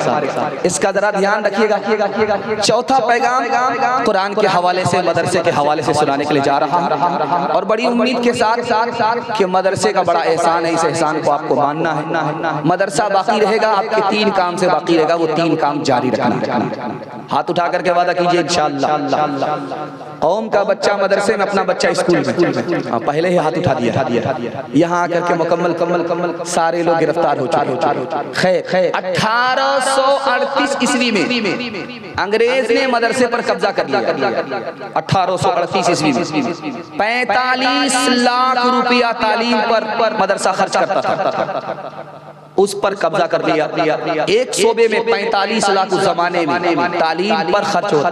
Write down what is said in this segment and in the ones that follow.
ساتھ، اس کا ذرا دھیان رکھیے گا۔ چوتھا پیغام قرآن کے حوالے سے، مدرسے کے حوالے سے سنانے کے لیے جا رہا ہوں، اور بڑی امید کے ساتھ کہ مدرسے کا بڑا احسان ہے، اس احسان کو آپ کو ماننا ہے۔ مدرسہ باقی رہے گا، آپ کے 3 کام سے باقی رہے گا، وہ 3 کام جاری رکھنا۔ ہاتھ اٹھا کر کے وعدہ کیجئے انشاءاللہ۔ قوم کا بچہ مدرسے میں، اپنا بچہ اسکول میں، پہلے ہی ہاتھ اٹھا دیا، یہاں آ کر کے مکمل سارے لوگ گرفتار ہو چکے۔ خیر 1838 عیسوی میں انگریز نے مدرسے پر قبضہ کر لیا۔ 1838 عیسوی میں 45 لاکھ روپیہ تعلیم پر مدرسہ خرچ کرتا تھا، اس پر قبضہ کر لیا۔ ایک صوبے میں 45 لاکھ اس زمانے میں تعلیم پر خرچ ہوتا،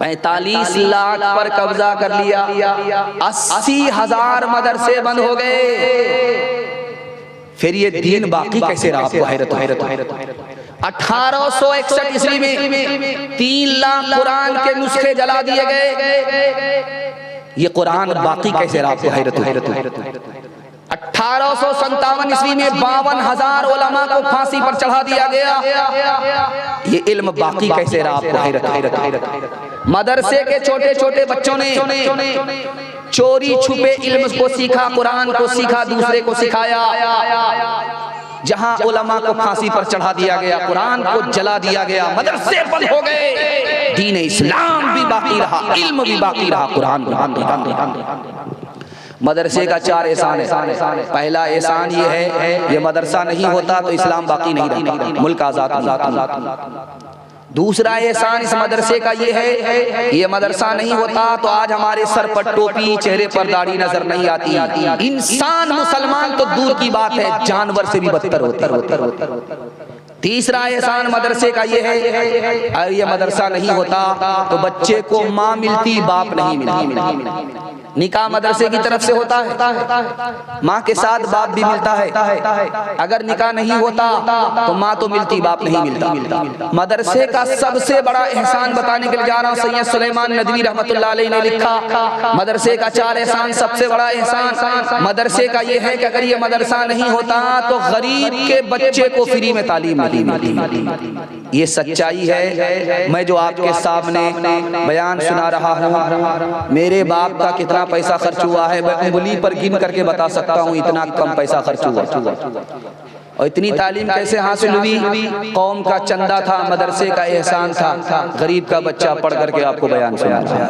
45 لاکھ پر قبضہ کر لیا۔ 80,000 مدرسے بند ہو گئے۔ پھر یہ دین باقی کیسے رہا؟ آپ کو حیرت 1861 عیسوی میں 3 لاکھ قرآن کے نسخے جلا دیے گئے۔ یہ قرآن باقی کیسے رہا؟ آپ کو حیرت 1857 عیسوی میں 52,000 علماء کو پھانسی پر چڑھا دیا گیا۔ یہ علم باقی کیسے رہا؟ آپ کو حیرت۔ مدرسے کے چھوٹے چھوٹے بچوں نے چوری چھپے علم کو سیکھا، قرآن کو سیکھا، دوسرے کو سکھایا۔ جہاں علماء کو پھانسی پر چڑھا دیا گیا، قرآن کو جلا دیا گیا، مدرسے بند ہو گئے، دین اسلام بھی باقی رہا، علم بھی باقی رہا، قرآن بھی باقی رہا۔ مدرسے کا 4 احسان ہے۔ پہلا احسان یہ ہے، یہ مدرسہ نہیں ہوتا تو اسلام باقی نہیں رہتا، ملک آزاد ہوتا۔ دوسرا احسان اس مدرسے کا یہ ہے، یہ مدرسہ نہیں ہوتا تو آج ہمارے سر پر ٹوپی، چہرے پر داڑھی نظر نہیں آتی۔ انسان مسلمان تو دور کی بات ہے، جانور سے بھی بدتر ہوتا۔ تیسرا احسان مدرسے کا یہ ہے، اگر یہ مدرسہ نہیں ہوتا تو بچے کو ماں ملتی، باپ نہیں ملتی۔ نکاح مدرسے کی طرف سے ہوتا ہے، ماں کے ساتھ باپ بھی ملتا ہے۔ اگر نکاح نہیں ہوتا تو ماں تو ملتی، باپ نہیں ملتا۔ مدرسے کا سب سے بڑا احسان بتانے کے لیے جا رہا ہوں۔ سید سلیمان ندوی رحمۃ اللہ علیہ نے لکھا، مدرسے کا 4 احسان، سب سے بڑا احسان مدرسے کا یہ ہے کہ اگر یہ مدرسہ نہیں ہوتا تو غریب کے بچے کو فری میں تعلیم نہیں ملتی۔ یہ سچائی ہے۔ میں جو آپ کے سامنے بیان سنا رہا ہوں، میرے باپ کا کتنا پیسہ خرچ ہوا ہے میں انگلی پر گن کر کے بتا سکتا ہوں، اتنا کم پیسہ خرچ ہوا۔ اور اتنی تعلیم کیسے حاصل ہوئی؟ قوم کا چندہ تھا، مدرسے کا احسان تھا، غریب کا بچہ پڑھ کر کے آپ کو بیان سنا رہا ہے۔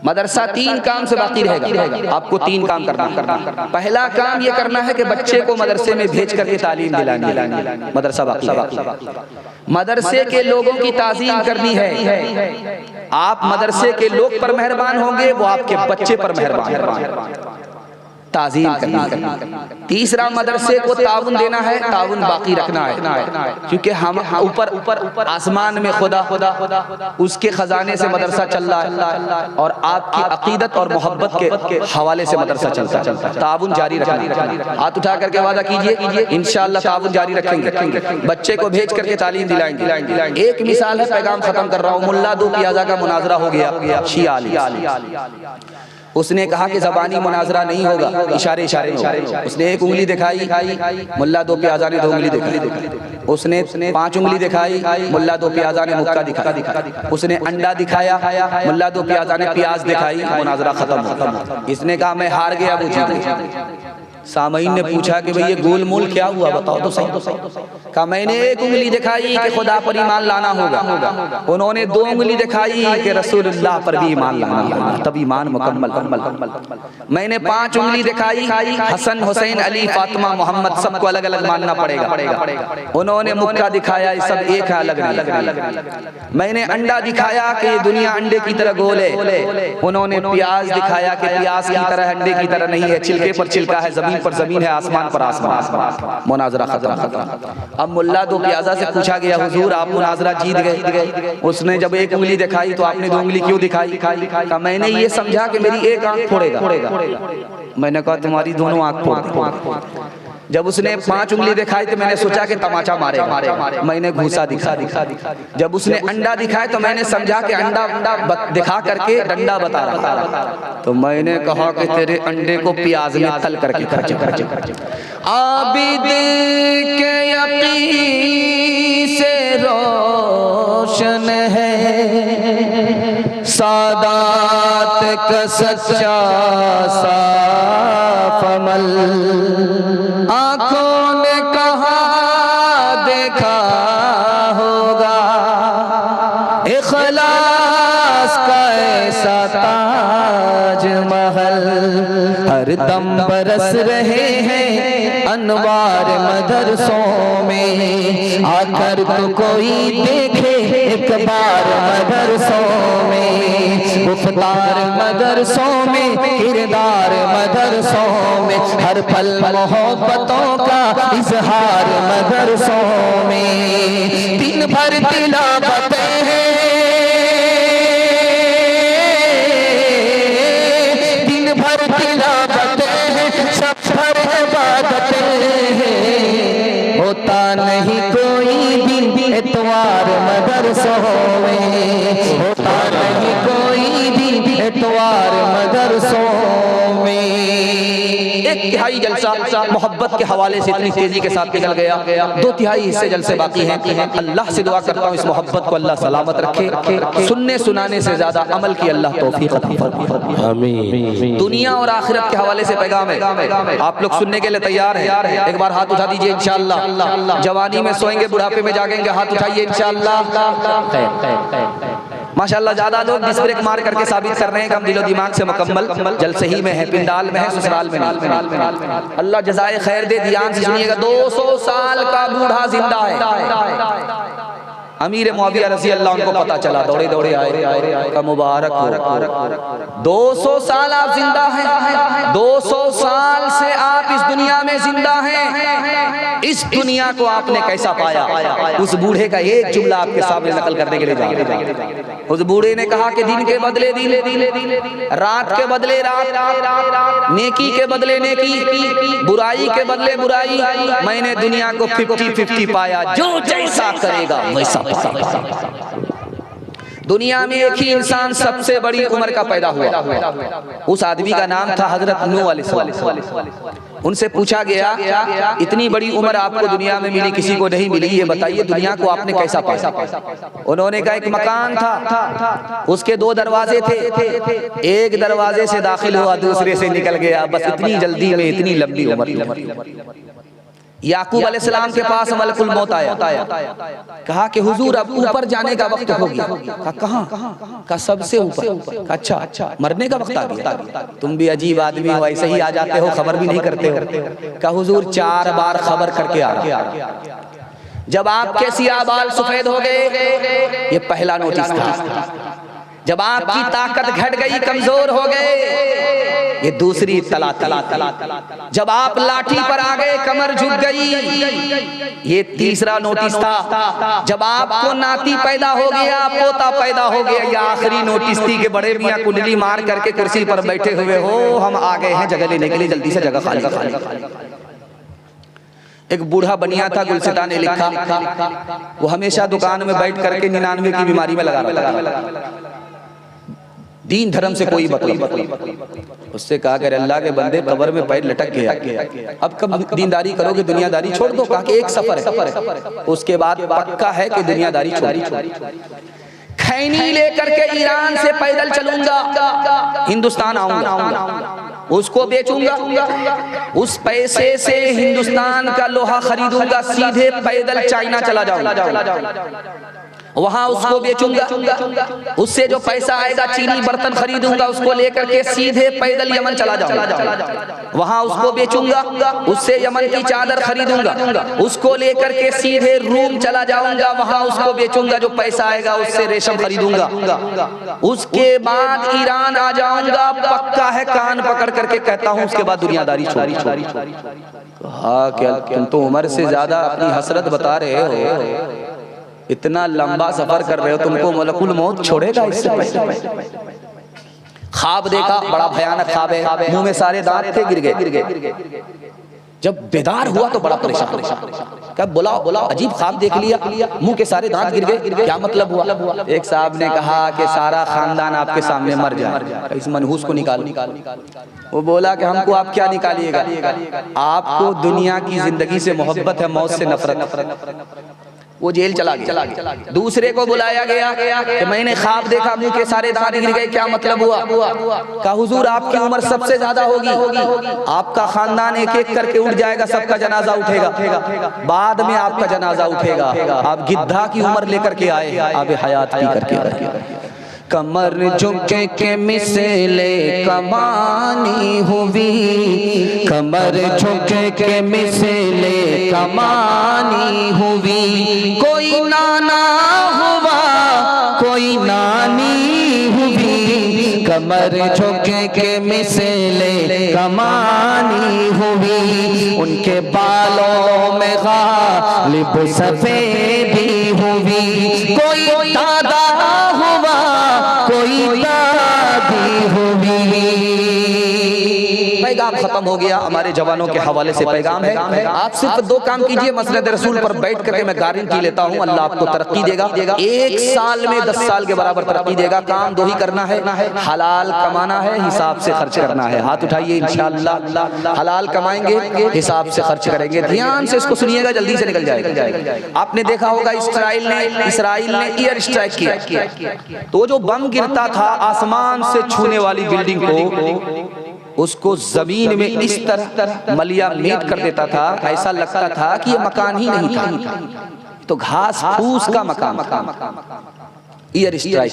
مدرسہ 3 کام سے باقی رہے گا، آپ کو 3 کام کرنا۔ پہلا کام یہ کرنا ہے کہ بچے کو مدرسے میں بھیج کر کے تعلیم دلانی، مدرسہ باقی ہے۔ مدرسے کے لوگوں کی تعظیم کرنی ہے، آپ مدرسے کے لوگ پر مہربان ہوں گے، وہ آپ کے بچے پر مہربان، تعظیم کرنی۔ تیسرا مدرسے کو تعاون دینا ہے، تعاون باقی رکھنا ہے، کیونکہ ہم اوپر آسمان میں خدا اس کے خزانے سے مدرسہ چل رہا ہے، اور آپ کی عقیدت اور محبت کے حوالے سے مدرسہ چلتا ہے۔ تعاون جاری رکھنا، ہاتھ اٹھا کر کے وعدہ کیجئے انشاءاللہ تعاون جاری رکھیں گے، بچے کو بھیج کر کے تعلیم دلائیں گے۔ ایک مثال ہے، پیغام ختم کر رہا ہوں۔ ملا دو پیازا کا مناظرہ ہو گیا، شیعہ علی، اس نے کہا کہ زبانی مناظرہ نہیں ہوگا، اشارے میں۔ اس نے 1 انگلی دکھائی، ملا دو پیازا نے 2 انگلی دکھائی۔ اس نے 5 انگلی دکھائی، ملا دو پیازا نے مکہ دکھایا۔ اس نے انڈا دکھایا، ملا دو پیازا نے پیاز دکھائی، مناظرہ ختم۔ اس نے کہا میں ہار گیا، وہ جیت گیا۔ سامعین نے پوچھا کہ بھئی یہ گول مول کیا ہوا، بتاؤ تو صحیح۔ کہا میں نے 1 انگلی دکھائی کہ خدا پر ایمان لانا ہوگا، انہوں نے 2 انگلی دکھائی کہ رسول اللہ پر بھی ایمان لانا ہوگا، تب ایمان مکمل۔ میں نے 5 انگلی دکھائی، حسن، حسین، علی، فاطمہ، محمد سب کو الگ الگ ماننا پڑے گا، انہوں نے مکہ دکھایا، یہ سب ایک ہے، الگ نہیں۔ میں نے انڈا دکھایا کہ یہ دنیا انڈے کی طرح گول ہے، انہوں نے پیاز دکھایا کہ پیاز کی طرح انڈے کی طرح نہیں ہے، چھلکے پر چھلکا ہے، زمین پر زمین ہے، آسمان پر آسمان۔ مناظرہ ختم۔ اب ملا دو پیازا سے پوچھا گیا حضور آپ مناظرہ جیت گئے، اس نے جب 1 انگلی دکھائی تو آپ نے 2 انگلی کیوں دکھائی؟ کہا میں نے یہ سمجھا کہ میری 1 آنکھ پھوڑے گا۔ میں نے کہا تمہاری دونوں آنکھ پھوڑ۔ جب اس نے 5 انگلی دکھائی تو میں نے سوچا کہ تماچا مارے گا، میں نے گھوسا دکھا۔ جب اس نے انڈا دکھایا تو میں نے سمجھا کہ انڈا دکھا کر کے ڈنڈا بتا رہا، تو میں نے کہا کہ تیرے انڈے کو پیاز میں تل کر کے کھا۔ عابد کے یقین سے روشن ہے سادات کا سچا صاف عمل، آنکھوں نے کہاں دیکھا ہوگا اخلاص کا ایسا تاج محل، ہر دم برس رہے ہیں انوار مدرسوں میں، آ کر تو کوئی دیکھے ایک بار مدرسوں میں، گفتار مدرسوں میں، کردار مدرسوں میں، ہر پل محبتوں کا اظہار مدرسوں میں، دن بھر تلاوتیں ہیں، دن بھر تلاوتیں ہیں، سب بھر عبادتیں ہیں، ہوتا نہیں کوئی دن اتوار مدرسوں میں، ہوتا نہیں کوئی دن اتوار مدرسوں میں۔ ایک تہائی جلسہ محبت کے حوالے سے اتنی تیزی کے ساتھ نکل گیا، 2 تہائی حصے جلسے باقی ہیں۔ اللہ سے دعا کرتا ہوں اس محبت کو اللہ سلامت رکھے، سننے سنانے سے زیادہ عمل کی اللہ توفیق عطا فرمائے، آمین۔ دنیا اور آخرت کے حوالے سے پیغام ہے، آپ لوگ سننے کے لیے تیار ہیں؟ ایک بار ہاتھ اٹھا دیجئے انشاءاللہ۔ جوانی میں سوئیں گے، بڑھاپے میں جاگیں گے، ہاتھ اٹھائیے انشاءاللہ۔ ماشاءاللہ زیادہ لوگ ڈس بریک مار کر کے ثابت کر رہے ہیں کہ ہم دل و دماغ سے مکمل جلسے ہی میں ہے، پنڈال میں ہے، سسرال میں نہیں۔ اللہ جزائے خیر دے، دھیان سے سنیے گا، 200 سال کا بوڑھا زندہ ہے۔ امیر معاویہ رضی اللہ عنہ کو پتا چلا، دوڑے دوڑے آئے کہ مبارک ہو، 200 سال آپ زندہ ہیں، 200 سال سے آپ اس دنیا میں زندہ ہیں، اس دنیا کو آپ نے کیسا پایا؟ اس بوڑھے کا ایک جملہ آپ کے سامنے نقل کرنے کے لیے جا رہا ہے۔ اس بوڑھے نے کہا کہ دن کے بدلے دن، رات کے بدلے رات، نیکی کے بدلے نیکی، برائی کے بدلے برائی، میں نے دنیا کو 50-50 پایا، جو جیسا کرے گا ویسا۔ دنیا میں ایک ہی انسان سب سے بڑی عمر کا پیدا ہوا، اس آدمی کا نام تھا حضرت نوح علیہ السلام۔ ان سے پوچھا گیا اتنی بڑی عمر آپ کو دنیا میں ملی، کسی کو نہیں ملی، یہ بتائیے دنیا کو آپ نے کیسا پایا؟ انہوں نے کہا ایک مکان تھا، اس کے 2 دروازے تھے، ایک دروازے سے داخل ہوا، دوسرے سے نکل گیا، بس اتنی جلدی میں اتنی لمبی عمر۔ یعقوب علیہ السلام کے پاس ملک الموت آیا، کہا کہ حضور اب اوپر جانے کا وقت ہو گیا۔ کہا کہاں؟ کہا سب سے اوپر۔ کہا اچھا مرنے کا وقت آ گیا، تم بھی عجیب آدمی ہو، ایسے ہی آ جاتے ہو، خبر بھی نہیں کرتے ہو۔ کہا حضور 4 بار خبر کر کے آ رہا، جب آپ کے سیاہ بال سفید ہو گئے، یہ پہلا نوٹس تھا، جب آپ کی طاقت گھٹ گئی، کمزور ہو گئے، یہ دوسری اطلاع تھی، جب آپ لاٹھی پر آ گئے، کمر جھک گئی، یہ تیسرا نوٹس تھا، جب آپ کو ناتی پیدا ہو گیا، پوتا پیدا ہو گیا، یہ آخری نوٹس تھی کہ بڑے میاں کنڈلی مار کر کے کرسی پر بیٹھے ہوئے ہو، ہم آ گئے ہیں جگہ لینے کے لیے، جلدی سے جگہ خالی۔ ایک بوڑھا بنیا تھا، گلستان نے لکھا، وہ ہمیشہ دکان میں بیٹھ کر کے 99 کی بیماری میں لگا رہا، دین دھرم سے کوئی مطلب۔ اس سے کہا کہ اللہ کے بندے قبر میں پیر لٹک گیا، اب کب دینداری کرو گے، دنیا داری چھوڑ دو۔ کہا کہ ایک سفر ہے، اس کے بعد پکا ہے کہ دنیا داری چھوڑ، کھینی لے کر کے ایران سے پیدل چلوں گا، ہندوستان آؤں گا، اس کو بیچوں گا، اس پیسے سے ہندوستان کا لوہا خریدوں گا، سیدھے پیدل چائنا چلا جاؤں گا، وہاں اس کو بیچوں گا، اس سے جو پیسہ آئے گا چینی برتن خریدوں گا، اس کو لے کر کے سیدھے پیدل یمن چلا جاؤں گا، وہاں اس کو بیچوں گا، اس سے یمن کی چادر خریدوں گا، اس کو لے کر کے سیدھے روم چلا جاؤں گا، وہاں اس کو بیچوں گا، جو پیسہ آئے گا اس سے ریشم خریدوں گا، اس کے بعد ایران آ جاؤں گا، پکا ہے، کان پکڑ کر کے کہتا ہوں، اس کے بعد دنیا داری چھوڑی۔ کہا کہ تم تو عمر سے زیادہ اپنی حسرت بتا رہے ہو، اتنا لمبا سفر کر رہے ہو، تم کو ملک الموت چھوڑے گا اس سے پہلے؟ خواب دیکھا، بڑا بھیانک خواب ہے، منہ میں سارے دانت تھے، گر گئے۔ جب بیدار ہوا تو بڑا پریشان، کہا بلاؤ، عجیب خواب دیکھ لیا، منہ کے سارے دانت گر گئے، کیا مطلب ہوا؟ ایک صاحب نے کہا کہ سارا خاندان آپ کے سامنے مر جائے، اس منحوس کو نکال۔ وہ بولا کہ ہم کو آپ کیا نکالیے گا، آپ کو دنیا کی زندگی سے محبت ہے، موت سے نفرت۔ وہ جیل چلا گیا۔ دوسرے کو بلایا گیا کہ میں نے خواب دیکھا، منہ کے سارے دانت گر گئے، کیا مطلب ہوا؟ کہا حضور آپ کی عمر سب سے زیادہ ہوگی، آپ کا خاندان ایک ایک کر کے اٹھ جائے گا، سب کا جنازہ اٹھے گا، بعد میں آپ کا جنازہ اٹھے گا، آپ گدھا کی عمر لے کر کے آئے، آب حیات پی کر کے۔ کمر جھکے کے مثل کمانی ہوئی، کمر جھکے کے مثل کمانی ہوئی، کوئی نانا ہوا کوئی نانی ہوئی، کمر جھکے کے مثل کمانی ہوئی، ان کے بالوں میں غالب سفیدی ہوئی، کوئی دادا ہوا کوئی دادی ہوئی۔ پیغام ختم ہو گیا۔ ہمارے جوانوں کے حوالے سے پیغام ہے، آپ صرف دو کام کیجئے، مسند رسول پر بیٹھ کر کے میں گارنٹی لیتا ہوں اللہ آپ کو ترقی دے گا، 1 سال میں 10 سال کے برابر ترقی دے گا۔ کام دو ہی کرنا ہے، حلال کمانا ہے، حساب سے خرچ کرنا ہے۔ ہاتھ اٹھائیے، انشاءاللہ حلال کمائیں گے، حساب سے خرچ کریں گے۔ دھیان سے اس کو سنیے گا، جلدی سے نکل جائے گا۔ آپ نے دیکھا ہوگا اسرائیل نے ایئر اسٹرائک کیا، تو جو بم گرتا تھا آسمان سے چھونے والی بلڈنگ کو، اس کو زمین میں اس طرح ملیا میٹ کر دیتا تھا، ایسا لگتا تھا کہ یہ مکان ہی نہیں تھا، تو گھاس پھوس کا مکان۔ ایئر اسٹرائک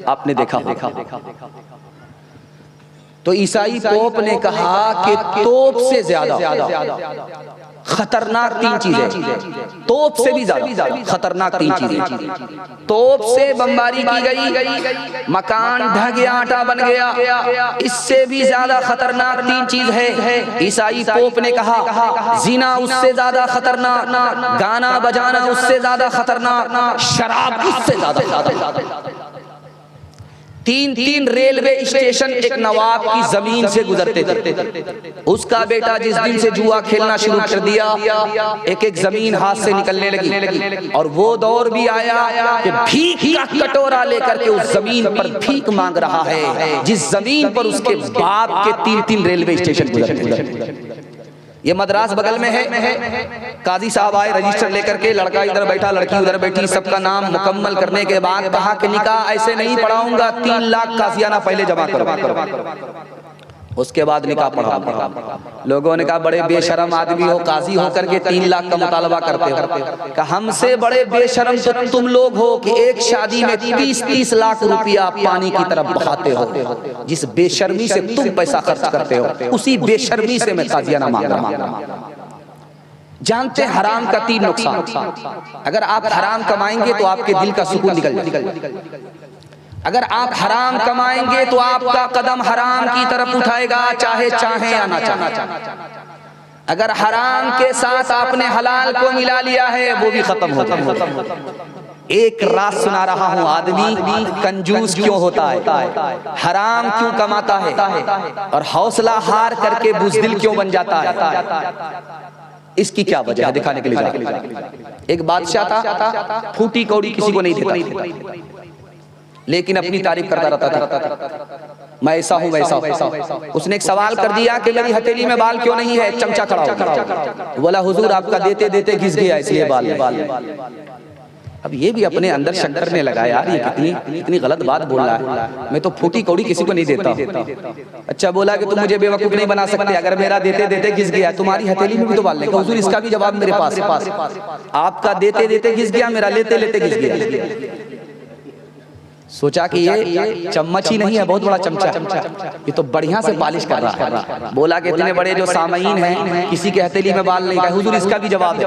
آپ نے دیکھا ہوگا۔ تو عیسائی پوپ نے کہا کہ توپ سے زیادہ خطرناک 3 چیزیں، توپ سے بھی زیادہ خطرناک 3 چیزیں۔ توپ سے بمباری کی گئی، مکان ڈھہ گیا، آٹا بن گیا۔ اس سے بھی زیادہ خطرناک 3 چیز ہے۔ عیسائی پوپ نے کہا زنا اس سے زیادہ خطرناک، گانا بجانا اس سے زیادہ خطرناک، شراب اس سے زیادہ۔ 3 ریلوے اسٹیشن ایک نواب کی زمین سے گزرتے تھے، اس کا بیٹا جس دن سے جوا کھیلنا شروع کر دیا، ایک ایک زمین ہاتھ سے نکلنے لگی، اور وہ دور بھی آیا کہ بھیک کا کٹورا لے کر کے اس زمین پر بھیک مانگ رہا ہے جس زمین پر اس کے باپ کے 3 ریلوے اسٹیشن گزرتے۔ یہ مدراس بغل میں ہے، قاضی صاحب آئے رجسٹر لے کر کے، لڑکا ادھر بیٹھا لڑکی ادھر بیٹھی، سب کا نام مکمل کرنے کے بعد کہا کہ نکاح ایسے نہیں پڑھاؤں گا، 3 لاکھ قاضیانہ پہلے جمع کرو، اس کے بعد نکاح پڑھاؤں گا۔ لوگوں نے کہا بڑے بے شرم آدمی ہو، قاضی ہو کر کے 3 لاکھ کا مطالبہ کرتے ہو۔ کہا ہم سے بڑے بے شرم تو تم لوگ ہو کہ ایک شادی میں 30 لاکھ روپیہ پانی کی طرف بہاتے ہو۔ جس بے شرمی سے تم پیسہ خرچ کرتے ہو، اسی بے شرمی سے میں قاضیانہ مانگ رہا ہوں۔ جانتے حرام کا 3 نقصان، اگر آپ حرام کمائیں گے تو آپ کے دل کا سکون نکل جائے گا، اگر آپ حرام کمائیں گے تو آپ کا قدم حرام کی طرف اٹھائے گا، چاہے چاہیں یا نہ چاہیں۔ اگر حرام کے ساتھ آپ نے حلال کو ملا لیا ہے، وہ بھی ختم ہو جائے گا۔ ایک راز سنا رہا ہوں، آدمی کنجوس کیوں ہوتا ہے، حرام کیوں کماتا ہے، اور حوصلہ ہار کر کے بزدل کیوں بن جاتا ہے، اس کی کیا وجہ ہے دکھانے کے لیے۔ ایک بادشاہ تھا، پھوٹی کوڑی کسی کو نہیں دیتا، لیکن اپنی تعریف کرتا رہتا تھا، میں ایسا ہوں ویسا ہوں۔ اس نے ایک سوال کر دیا کہ میری ہتھیلی میں بال کیوں نہیں ہے، چمچا کھڑا ہو، بولا حضور آپ کا دیتے دیتے گھس گیا اس لیے بال۔ اب یہ بھی اپنے اندر شک کرنے لگا، یار یہ کتنی غلط بات بول رہا ہے، میں تو پھوٹی کوڑی کسی کو نہیں دیتا۔ اچھا بولا کہ تم مجھے بے وقوف نہیں بنا سکتے، اگر میرا دیتے دیتے گھس گیا تمہاری ہتھیلی میں بھی تو بال لے گا۔ حضور اس کا بھی جواب میرے پاس ہے، آپ کا دیتے دیتے گھس گیا، میرا لیتے لیتے گھس گیا۔ سوچا کہ یہ چمچ ہی نہیں ہے، بہت بڑا چمچا، یہ تو بڑھیا سے پالش کر رہا ہے۔ بولا کہ اتنے بڑے جو سامعین ہیں کسی کے ہتھیلی میں بال نہیں، حضور اس کا بھی جواب ہے،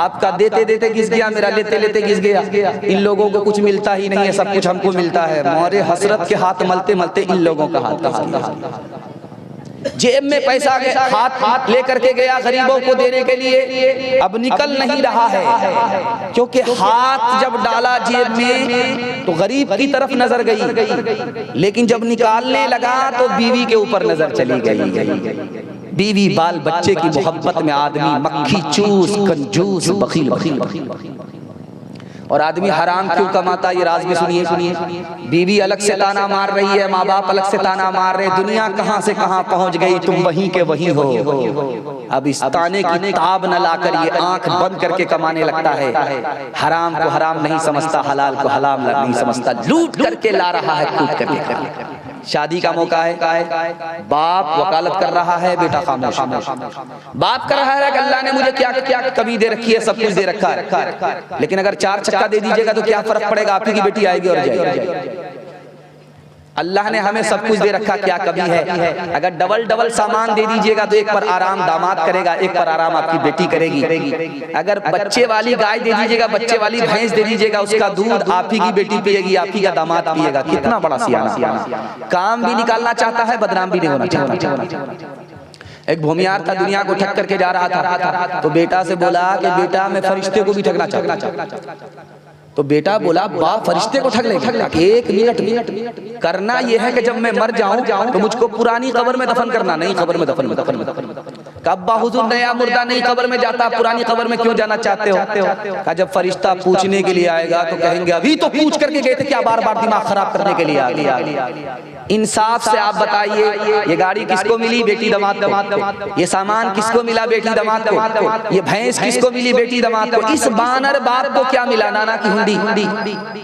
آپ کا دیتے دیتے گھس گیا، میرا لیتے لیتے گھس گیا۔ ان لوگوں کو کچھ ملتا ہی نہیں ہے، سب کچھ ہم کو ملتا ہے، مورے حسرت کے ہاتھ ملتے ملتے ان لوگوں کا ہاتھ جیب میں پیسہ ہاتھ لے کر کے گیا غریبوں کو دینے کے لیے، اب نکل نہیں رہا ہے، کیونکہ ہاتھ جب ڈالا جیب میں تو غریب کی طرف نظر گئی، لیکن جب نکالنے لگا تو بیوی کے اوپر نظر چلی گئی۔ بیوی بال بچے کی محبت میں آدمی مکھی چوس کنجوس بخیل اور آدمی حرام کیوں کماتا یہ راز بھی سنیے. بیوی الگ سے تانا مار رہی ہے, ماں باپ الگ سے تانا مار رہے, دنیا کہاں سے کہاں پہنچ گئی, تم وہیں کے وہیں ہو. اب اس تانے کی تاب نہ لا کر یہ آنکھ بند کر کے کمانے لگتا ہے. حرام کو حرام نہیں سمجھتا, حلال کو حلال نہیں سمجھتا, لوٹ کر کے لا رہا ہے, کوٹ کر کے. شادی کا موقع ہے, باپ وکالت کر رہا ہے, بیٹا خاموش. باپ کر رہا ہے کہ اللہ نے مجھے کیا کیا کمی دے رکھی ہے, سب کچھ دے رکھا ہے, لیکن اگر 4 چکا دے دیجئے گا تو کیا فرق پڑے گا, آپ کی بیٹی آئے گی اور جائے گی. اللہ نے ہمیں سب کچھ دے رکھا, کیا کمی ہے. اگر ڈبل سامان دے دیجئے گا تو ایک پر آرام داماد کرے گا, ایک پر آرام آپ کی بیٹی کرے گی. اگر بچے والی گائے دے دیجئے گا, بچے والی بھینس دے دیجئے گا, اس کا دودھ آپ ہی کی بیٹی پیے گی, آپ ہی کا داماد پیے گا. کتنا بڑا سیانہ, کام بھی نکالنا چاہتا ہے, بدنام بھی نہیں ہونا چاہتا. ایک بھومیار تھا, دنیا کو ٹھک کر کے جا رہا تھا, تو بیٹا سے بولا کہ بیٹا میں فرشتے کو بھی ٹھگنا چاہتا ہوں. تو بیٹا بولا باپ فرشتے کو ٹھگ لے, 1 منٹ کرنا یہ ہے کہ جب میں مر جاؤں تو مجھ کو پرانی قبر میں دفن کرنا, نہیں قبر میں دفن. ابا حضور نیا مردہ نہیں قبر میں جاتا, پرانی قبر میں کیوں جانا چاہتے ہو. کہا جب فرشتہ پوچھنے کے لیے آئے گا تو کہیں گے ابھی تو پوچھ کر کے گئے تھے, کیا بار بار دماغ خراب کرنے کے لیے آ گیا. انصاف سے آپ بتائیے, یہ گاڑی کس کو ملی, بیٹی داماد کو. یہ سامان کس کو ملا, بیٹی داماد کو. یہ بھینس کس کو ملی, بیٹی داماد کو. اس بانر باپ کو کیا ملا, نانا کی ہنڈی.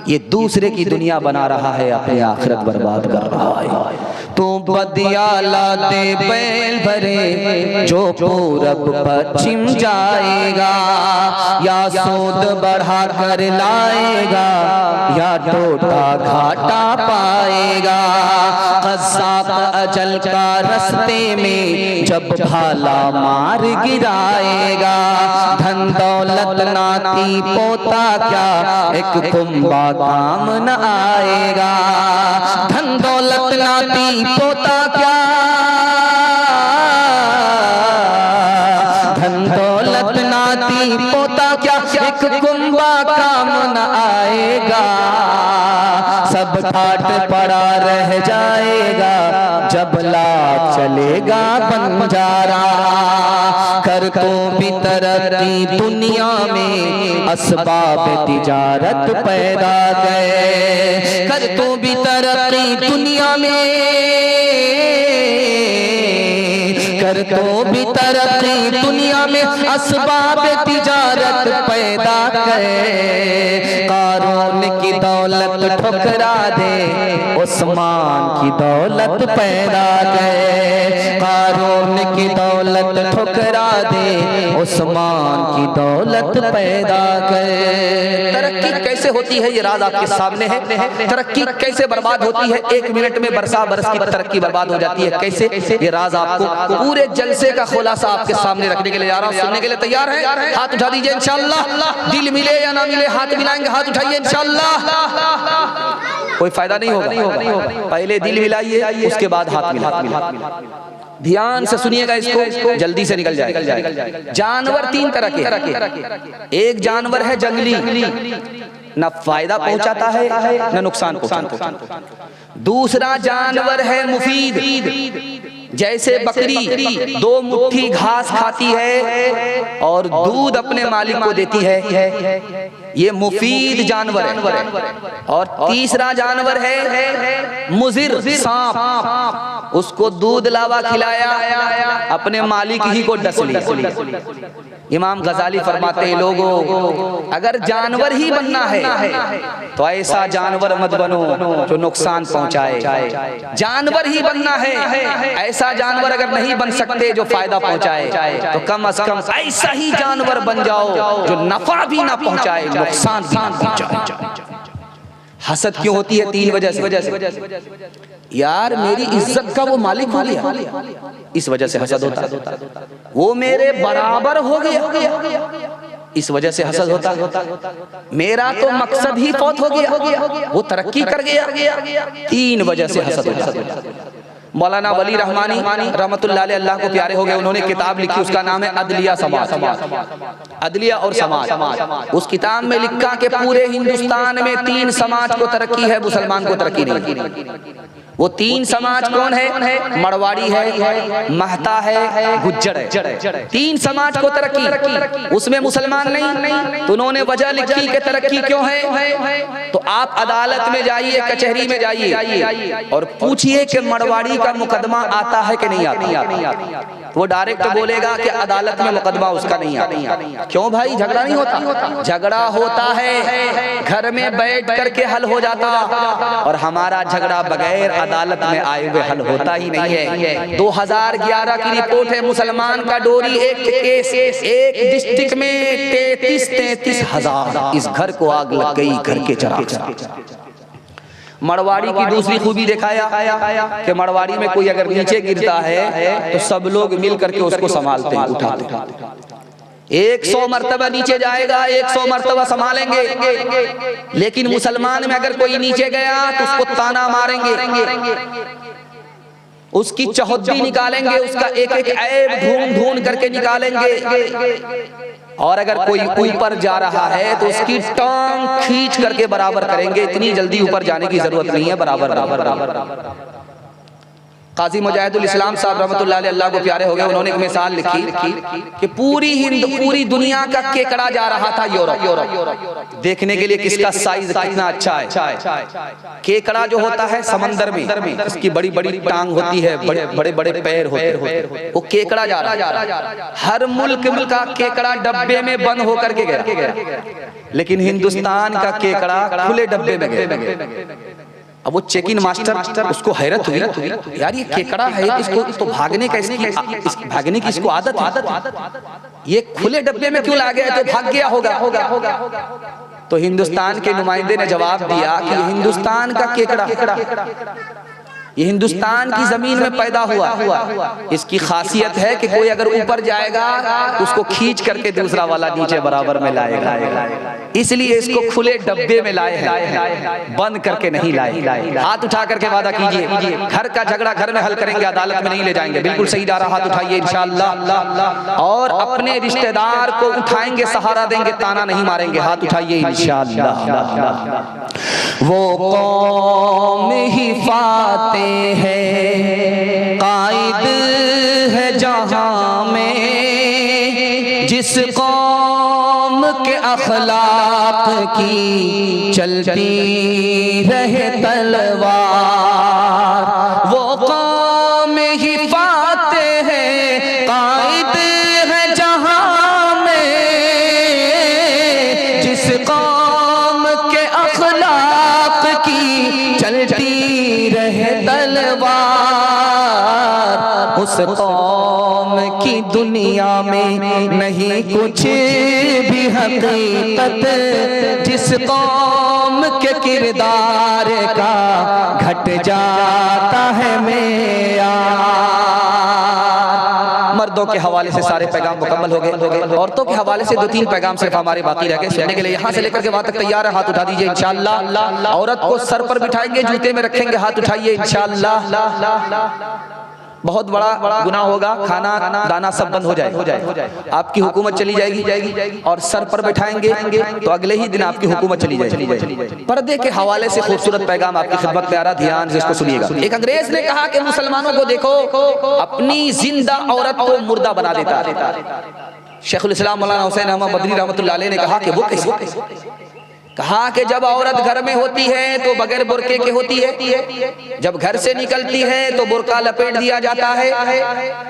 یہ دوسرے کی دنیا بنا رہا ہے, اپنی آخرت برباد کر رہا ہے. تو بدیالہ دے بیل بھرے جو پورب پچھم جائے گا, یا سود بڑھا کر لائے گا, یا ٹوٹا گھاٹا پائے گا. قذاق اجل کا رستے میں جب بھالا مار گرائے گا. دھن دولت ناتی پوتا کیا, ایک کنبا کام نہ آئے گا. دھن دولت ناتی پوتا کیا, دھن دولت ناتی پوتا کیا, ایک کنبا کام نہ آئے گا. سب ٹھاٹ پڑا رہ جائے گا, جب لاکھ چلے گا بنجارا. کر تو بھی ترقی دنیا میں, اسباب تجارت پیدا گئے. کر تو بھی ترقی دنیا میں, کر تو بھی ترقی دنیا میں, اسباب تجارت پیدا گئے. قارون کی دولت ٹھکرا دے, عثمان کی دولت پیدا گئے. قارون کی دولت ٹھکرا دے, عثمان کی دولت پیدا گئے. ترقی کیسے ہوتی ہے یہ راز آپ کے سامنے ہے. ترقی کیسے برباد ہوتی ہے, 1 منٹ میں برسا برس کی ترقی برباد ہو جاتی ہے. کیسے, یہ راز آپ کو پورے جلسے کا خلاصہ آپ کے سامنے رکھنے کے لیے جا رہا ہوں. سننے کے لیے تیار ہیں, ہاتھ اٹھا دیجئے انشاءاللہ. دل ملے یا نہ ملے, ہاتھ ملائیں گے, ہاتھ اٹھائیے انشاءاللہ. کوئی فائدہ نہیں ہوگا, پہلے دل ملائیے, اس کے بعد ہاتھ ملائیے. دھیان سے سنیے گا, اس کو جلدی سے نکل جائے گا. جانور 3 طرح کے. ایک جانور ہے جنگلی, نہ فائدہ پہنچاتا ہے نہ نقصان پہنچاتا ہے. دوسرا جانور ہے مفید, جیسے بکری 2 مٹھی گھاس کھاتی ہے اور دودھ اپنے مالک کو دیتی ہے, یہ مفید جانور ہے. اور تیسرا جانور ہے مضر, سانپ, اس کو دودھ لاوا کھلایا, اپنے مالک ہی کو ڈس لیا. امام غزالی فرماتے ہیں لوگوں اگر جانور ہی بننا ہے تو ایسا جانور مت بنو جو نقصان پہنچائے. جانور ہی بننا ہے, ایسا جانور اگر نہیں بن سکتے جو فائدہ پہنچائے تو کم از کم ایسا ہی جانور بن جاؤ جو نفع بھی نہ پہنچائے, نقصان بھی نہ پہنچائے. حسد کیوں ہوتی ہے؟ 3 وجہ سے. یار میری عزت کا وہ مالک ہو گیا, اس وجہ سے حسد ہوتا ہے. وہ میرے برابر ہو گیا, اس وجہ سے حسد ہوتا. میرا تو مقصد ہی فوت ہو گیا, وہ ترقی کر گیا, 3 وجہ سے حسد ہوتا. مولانا ولی رحمانی رحمت اللہ علیہ, اللہ کو پیارے ہو گئے, انہوں نے کتاب لکھی, اس کا نام ہے عدلیہ سماج, عدلیہ اور سماج. اس کتاب میں لکھا کہ پورے ہندوستان میں 3 سماج کو ترقی ہے, مسلمان کو ترقی نہیں. وہ تین سماج کون ہے؟ مرواڑی ہے، مہتا ہے، گجر ہے۔ تین سماج کو ترقی، اس میں مسلمان نہیں، تو انہوں نے وجہ لکھی کہ ترقی کیوں ہے؟ تو آپ عدالت میں جائیے، کچہری میں جائیے اور پوچھئے کہ مرواڑی کا مقدمہ آتا ہے کہ نہیں آتا؟ وہ ڈائریکٹ بولے گا کہ عدالت میں مقدمہ اس کا نہیں آتا۔ کیوں بھائی؟ جھگڑا نہیں ہوتا؟ جھگڑا ہوتا ہے، گھر میں بیٹھ کر کے حل ہو جاتا، اور ہمارا جھگڑا بغیر عدالت میں آئے ہوئے حل ہوتا ہی نہیں ہے۔ 2011 کی رپورٹ ہے، مسلمان کا ڈوری ایک کیس، ایک ڈسٹرکٹ میں 33 ہزار، اس گھر کو آگ لگ گئی گھر کے چراغ سے۔ مرواڑی کی دوسری خوبی دکھایا کہ مرواڑی میں کوئی اگر نیچے گرتا ہے تو سب لوگ مل کر کے اس کو سنبھالتے ہیں، اٹھاتے ہیں۔ 100 مرتبہ نیچے جائے گا، 100 مرتبہ سنبھالیں گے، لیکن مسلمان میں اگر کوئی نیچے گیا تو اس کو تانا ماریں گے، اس کی چہدی نکالیں گے، اس کا ایک ایک عیب ڈھونڈ کر کے نکالیں گے، اور اگر کوئی اوپر جا رہا ہے تو اس کی ٹانگ کھینچ کر کے برابر کریں گے۔ اتنی جلدی اوپر جانے کی ضرورت نہیں ہے، برابر۔ قاضی مجاہد الاسلام صاحب رحمۃ اللہ علیہ، اللہ کو پیارے ہو گئے، انہوں نے ایک مثال لکھی کہ پوری دنیا کا کیکڑا جا رہا تھا یورپ، دیکھنے کے لیے کس کا سائز کتنا اچھا ہے۔ کیکڑا جو ہوتا ہے سمندر میں، اس کی بڑی بڑی ٹانگ ہوتی ہے، بڑے بڑے پیر ہوتے ہیں، وہ کیکڑا جا رہا ہے۔ ہر ملک کا کیکڑا ڈبے میں بند ہو کر کے گیا، لیکن ہندوستان کا کیکڑا کھلے ڈبے میں گیا۔ اب وہ چیکنگ ماسٹر اس کو حیرت ہوئی، یار یہ کیکڑا ہے، اس کو تو بھاگنے کی اس کو عادت ہے، یہ کھلے ڈبے میں کیوں لا گیا؟ تو بھاگ گیا ہوگا۔ تو ہندوستان کے نمائندے نے جواب دیا کہ یہ ہندوستان کا کیکڑا، یہ ہندوستان کی زمین میں پیدا ہوا، اس کی خاصیت ہے کہ کوئی اگر اوپر جائے گا تو اس کو کھینچ کر کے دوسرا والا نیچے برابر میں لائے گا، اس لیے اس کو کھلے ڈبے میں لائے ہیں، بند کر کے نہیں لائے۔ ہاتھ اٹھا کر کے وعدہ کیجئے، گھر کا جھگڑا گھر میں حل کریں گے، عدالت میں نہیں لے جائیں گے۔ بالکل صحیح جا رہا، ہاتھ اٹھائیے انشاءاللہ، اور اپنے رشتہ دار کو اٹھائیں گے، سہارا دیں گے، تانا نہیں ماریں گے۔ ہاتھ اٹھائیے انشاءاللہ۔ وہ قوم ہی فاتح ہے، قائد ہے جہاں میں، جس قوم کے اخلاق کی چلتی رہے تلوار، وہ قوم ہی فاتح ہے، قائد ہے جہاں میں، جس قوم کے اخلاق کی چلتی رہے تلوار، اس قوم کی دنیا میں نہیں کچھ بھی حقیقت، جس قوم کے کردار کا گھٹ جاتا ہے معیار۔ مردوں کے حوالے سے سارے پیغام مکمل ہو گئے، عورتوں کے حوالے سے 2-3 پیغام صرف ہمارے باقی رہ گئے سننے کے لیے۔ یہاں سے لے کر کے وہاں تک تیار ہے، ہاتھ اٹھا دیجئے انشاءاللہ۔ عورت کو سر پر بٹھائیں گے، جوتے میں رکھیں گے، ہاتھ اٹھائیے انشاءاللہ۔ بہت بڑا گناہ ہوگا، کھانا دانا سب بند ہو جائے، آپ کی حکومت چلی جائے گی، اور سر پر بٹھائیں گے تو اگلے ہی دن آپ کی حکومت چلی جائے گی۔ پردے کے حوالے سے خوبصورت پیغام آپ کی خدمت میں آ رہا، دھیان سے اس کو سنیے گا۔ ایک انگریز نے کہا کہ مسلمانوں کو دیکھو، اپنی زندہ عورت کو مردہ بنا دیتا ہے۔ شیخ الاسلام مولانا حسین احمد مدنی رحمۃ اللہ علیہ نے کہا کہ وہ کیسے؟ کہا کہ جب عورت گھر میں ہوتی ہے تو بغیر برقعے کے ہوتی ہے، جب گھر سے نکلتی ہے تو برقع لپیٹ دیا جاتا ہے،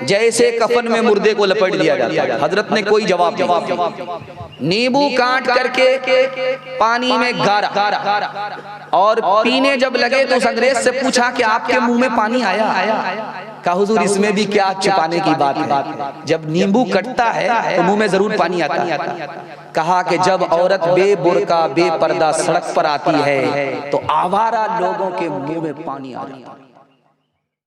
جیسے کفن میں مردے کو لپیٹ دیا جاتا ہے۔ حضرت نے کوئی جواب نہیں، نیبو کاٹ کر کے پانی میں گارا، اور پینے جب لگے تو اس انگریز سے پوچھا کہ آپ کے منہ میں پانی آیا؟ کہا حضور اس میں بھی کیا چھپانے کی بات ہے، جب نیمبو کٹتا ہے تو منہ میں ضرور پانی آتا ہے۔ کہا کہ جب عورت بے برقع بے پردہ سڑک پر آتی ہے تو آوارہ لوگوں کے منہ میں پانی آ جاتا ہے۔